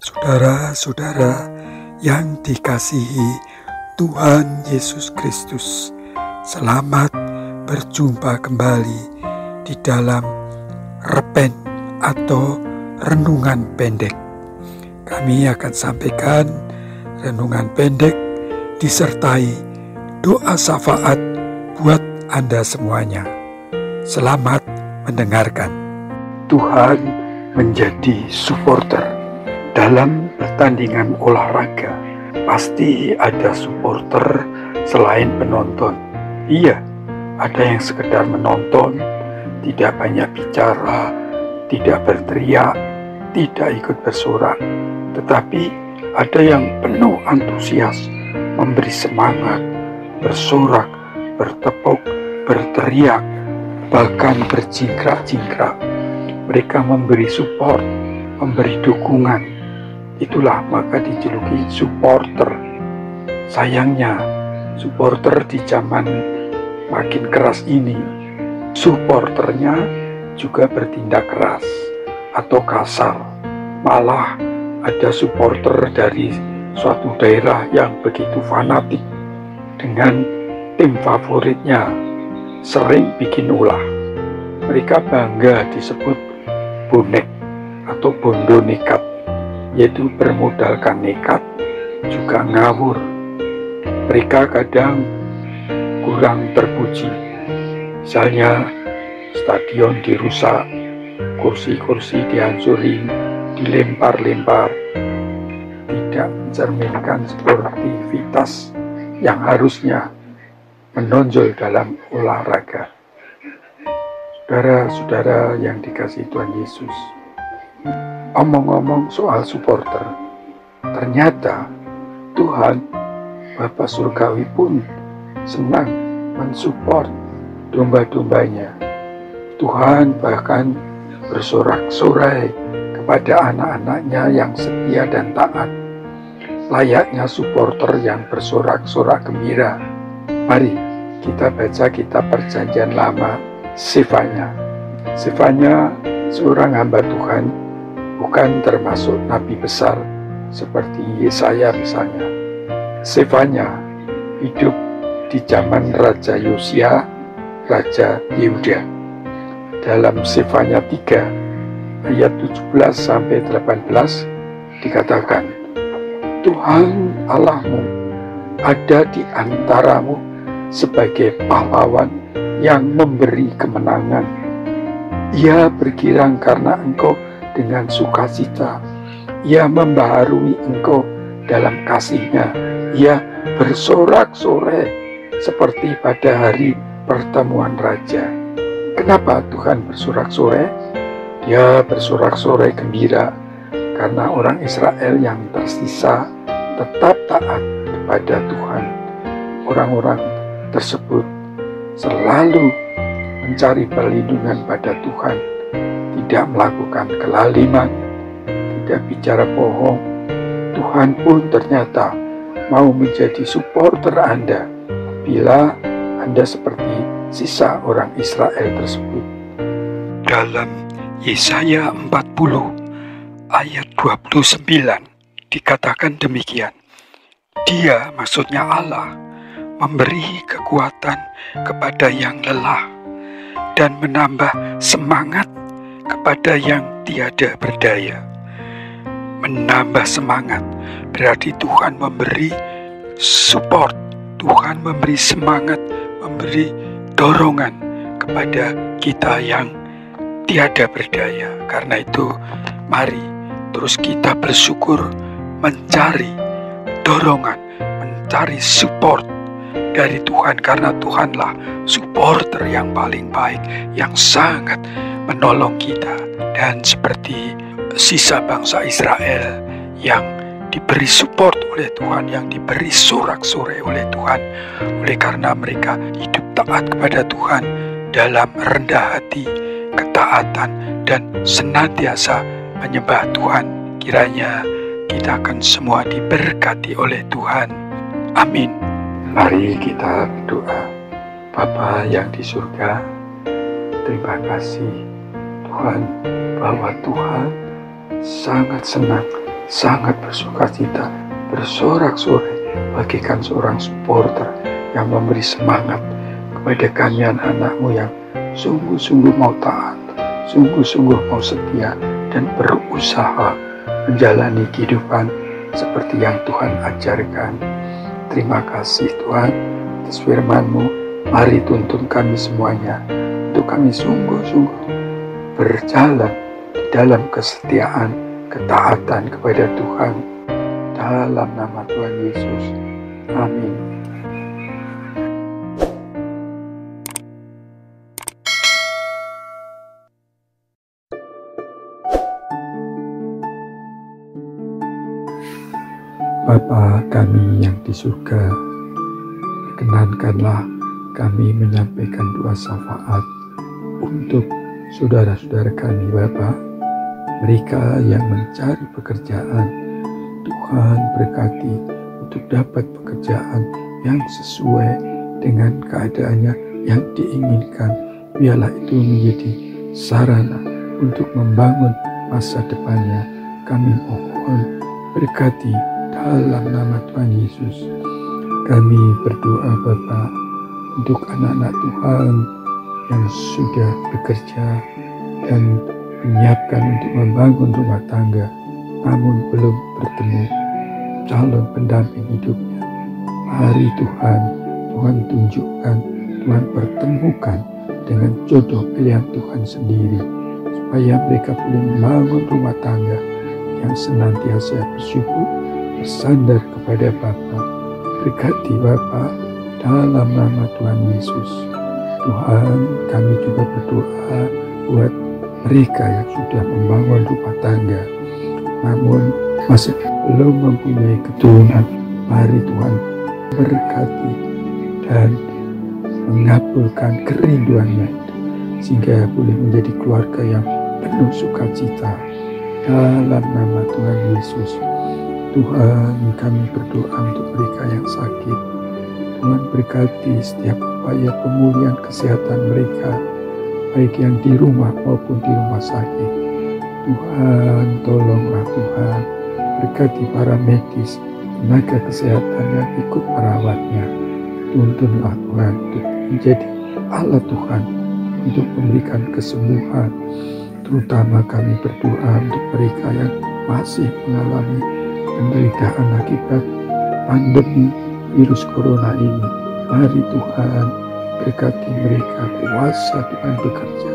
Saudara-saudara yang dikasihi Tuhan Yesus Kristus, selamat berjumpa kembali di dalam Repen atau renungan pendek. Kami akan sampaikan renungan pendek disertai doa syafaat buat Anda semuanya. Selamat mendengarkan. Tuhan menjadi supporter. Dalam pertandingan olahraga, pasti ada supporter selain penonton. Iya, ada yang sekedar menonton, tidak banyak bicara, tidak berteriak, tidak ikut bersorak. Tetapi ada yang penuh antusias, memberi semangat, bersorak, bertepuk, berteriak, bahkan berjingkrak-jingkrak. Mereka memberi support, memberi dukungan. Itulah maka dijuluki supporter. Sayangnya, supporter di zaman makin keras ini, supporternya juga bertindak keras atau kasar. Malah ada supporter dari suatu daerah yang begitu fanatik dengan tim favoritnya, sering bikin ulah. Mereka bangga disebut bonek atau bondo nekat, yaitu bermodalkan nekat juga ngawur. Mereka kadang kurang terpuji, misalnya stadion dirusak, kursi-kursi dihancurin, dilempar-lempar, tidak mencerminkan sportivitas yang harusnya menonjol dalam olahraga. Saudara-saudara yang dikasihi Tuhan Yesus, omong-omong soal supporter, ternyata Tuhan Bapa Surgawi pun senang mensupport domba-dombanya. Tuhan bahkan bersorak-sorai kepada anak-anaknya yang setia dan taat, layaknya supporter yang bersorak-sorak gembira. Mari kita baca kitab Perjanjian Lama, Sefanya. Sefanya seorang hamba Tuhan, bukan termasuk nabi besar seperti Yesaya misalnya. Sefanya hidup di zaman Raja Yosia, Raja Yehuda. Dalam Sefanya 3 ayat 17 sampai 18 dikatakan, Tuhan Allahmu ada di antaramu sebagai pahlawan yang memberi kemenangan. Ia bergirang karena engkau dengan sukacita. Ia membaharui engkau dalam kasih-Nya. Ia bersorak-sorai seperti pada hari pertemuan raja. Kenapa Tuhan bersorak-sorai? Dia bersorak-sorai gembira karena orang Israel yang tersisa tetap taat kepada Tuhan. Orang-orang tersebut selalu mencari perlindungan pada Tuhan, tidak melakukan kelaliman, tidak bicara bohong. Tuhan pun ternyata mau menjadi supporter Anda bila Anda seperti sisa orang Israel tersebut. Dalam Yesaya 40 ayat 29 dikatakan demikian. Dia, maksudnya Allah, memberi kekuatan kepada yang lelah dan menambah semangat kepada yang tiada berdaya. Menambah semangat berarti Tuhan memberi support, Tuhan memberi semangat, memberi dorongan kepada kita yang tiada berdaya. Karena itu mari terus kita bersyukur, mencari dorongan, mencari support dari Tuhan, karena Tuhanlah supporter yang paling baik, yang sangat menolong kita. Dan seperti sisa bangsa Israel yang diberi support oleh Tuhan, yang diberi sorak-sorai oleh Tuhan, oleh karena mereka hidup taat kepada Tuhan dalam rendah hati, ketaatan, dan senantiasa menyembah Tuhan. Kiranya kita akan semua diberkati oleh Tuhan. Amin. Mari kita berdoa. Bapa yang di surga, terima kasih Tuhan bahwa Tuhan sangat senang sangat bersukacita, bersorak-sorai bagikan seorang supporter yang memberi semangat kepada kami anak-anakmu yang sungguh-sungguh mau taat, sungguh-sungguh mau setia, dan berusaha menjalani kehidupan seperti yang Tuhan ajarkan. Terima kasih Tuhan atas firman-Mu. Mari tuntun kami semuanya untuk kami sungguh-sungguh berjalan di dalam kesetiaan, ketaatan kepada Tuhan. Dalam nama Tuhan Yesus. Amin. Bapa kami yang di surga, perkenankanlah kami menyampaikan doa syafaat untuk saudara-saudara kami Bapa, mereka yang mencari pekerjaan. Tuhan berkati untuk dapat pekerjaan yang sesuai dengan keadaannya yang diinginkan. Biarlah itu menjadi sarana untuk membangun masa depannya. Kami mohon berkati dalam nama Tuhan Yesus. Kami berdoa Bapa untuk anak-anak Tuhan yang sudah bekerja dan menyiapkan untuk membangun rumah tangga, namun belum bertemu calon pendamping hidupnya. Mari Tuhan tunjukkan, Tuhan pertemukan dengan jodoh pilihan Tuhan sendiri, supaya mereka boleh membangun rumah tangga yang senantiasa bersyukur, bersandar kepada Bapa. Berkati Bapa dalam nama Tuhan Yesus. Tuhan, kami juga berdoa buat mereka yang sudah membangun rumah tangga namun masih belum mempunyai keturunan. Mari Tuhan berkati dan mengabulkan kerinduannya sehingga boleh menjadi keluarga yang penuh sukacita. Dalam nama Tuhan Yesus. Tuhan, kami berdoa untuk mereka yang sakit. Tuhan berkati setiap upaya pemulihan kesehatan mereka, baik yang di rumah maupun di rumah sakit. Tuhan, tolonglah Tuhan, berkati para medis, tenaga kesehatan yang ikut merawatnya. Tuntunlah Tuhan untuk menjadi Allah Tuhan untuk memberikan kesembuhan. Terutama kami berdoa untuk mereka yang masih mengalami penderitaan akibat pandemi virus corona ini. Mari Tuhan berkati mereka, kuasa Tuhan bekerja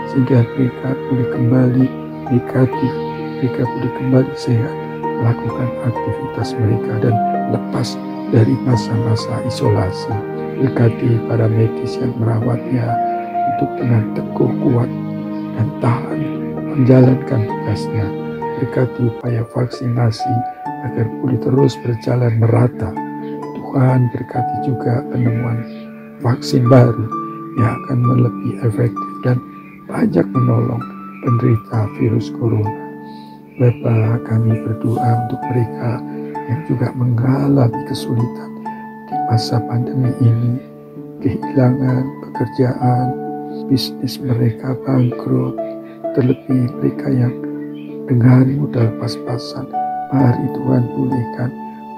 sehingga mereka boleh kembali negatif, mereka boleh kembali sehat, melakukan aktivitas mereka dan lepas dari masa-masa isolasi. Berkati para medis yang merawatnya untuk dengan teguh, kuat, dan tahan menjalankan tugasnya. Berkati upaya vaksinasi agar boleh terus berjalan merata. Tuhan berkati juga penemuan vaksin baru yang akan lebih efektif dan banyak menolong penderita virus corona. Bapa, kami berdoa untuk mereka yang juga mengalami kesulitan di masa pandemi ini, kehilangan pekerjaan, bisnis mereka bangkrut, terlebih mereka yang dengan modal pas-pasan. Mari Tuhan pulihkan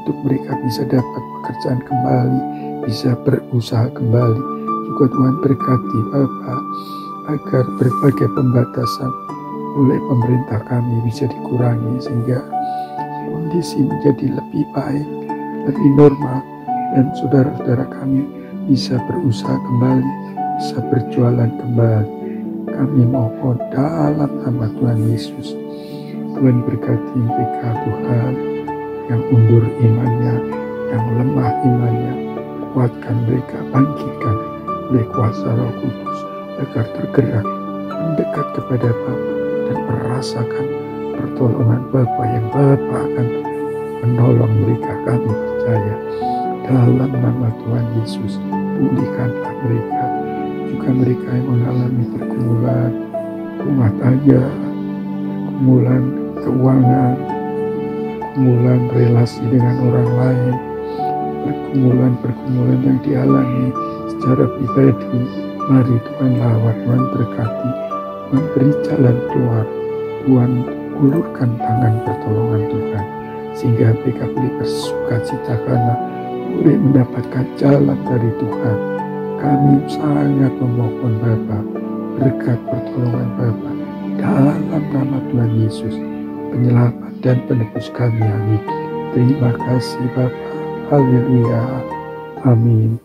untuk mereka bisa dapat pekerjaan kembali, bisa berusaha kembali. Juga Tuhan berkati Bapa agar berbagai pembatasan oleh pemerintah kami bisa dikurangi sehingga kondisi menjadi lebih baik, lebih normal, dan saudara-saudara kami bisa berusaha kembali, bisa berjualan kembali. Kami mohon dalam nama Tuhan Yesus. Tuhan berkati mereka Tuhan yang undur imannya, yang lemah imannya, kuatkan mereka, bangkitkan oleh kuasa Roh Kudus agar tergerak mendekat kepada Bapa dan merasakan pertolongan Bapa yang Bapa akan menolong mereka. Kami percaya dalam nama Tuhan Yesus. Pulihkanlah mereka, juga mereka yang mengalami pergumulan rumah tangga, pergumulan keuangan, pergumulan relasi dengan orang lain, pergumulan yang dialami secara pribadi. Mari Tuhan lawat, Tuhan berkati, Tuhan beri jalan keluar, Tuhan ulurkan tangan pertolongan Tuhan, sehingga mereka boleh bersuka cita karena boleh mendapatkan jalan dari Tuhan. Kami sangat memohon Bapa, berkat pertolongan Bapa dalam nama Tuhan Yesus, penyelamat dan penebus kami. Amin. Terima kasih Bapa. Haleluya. Amin.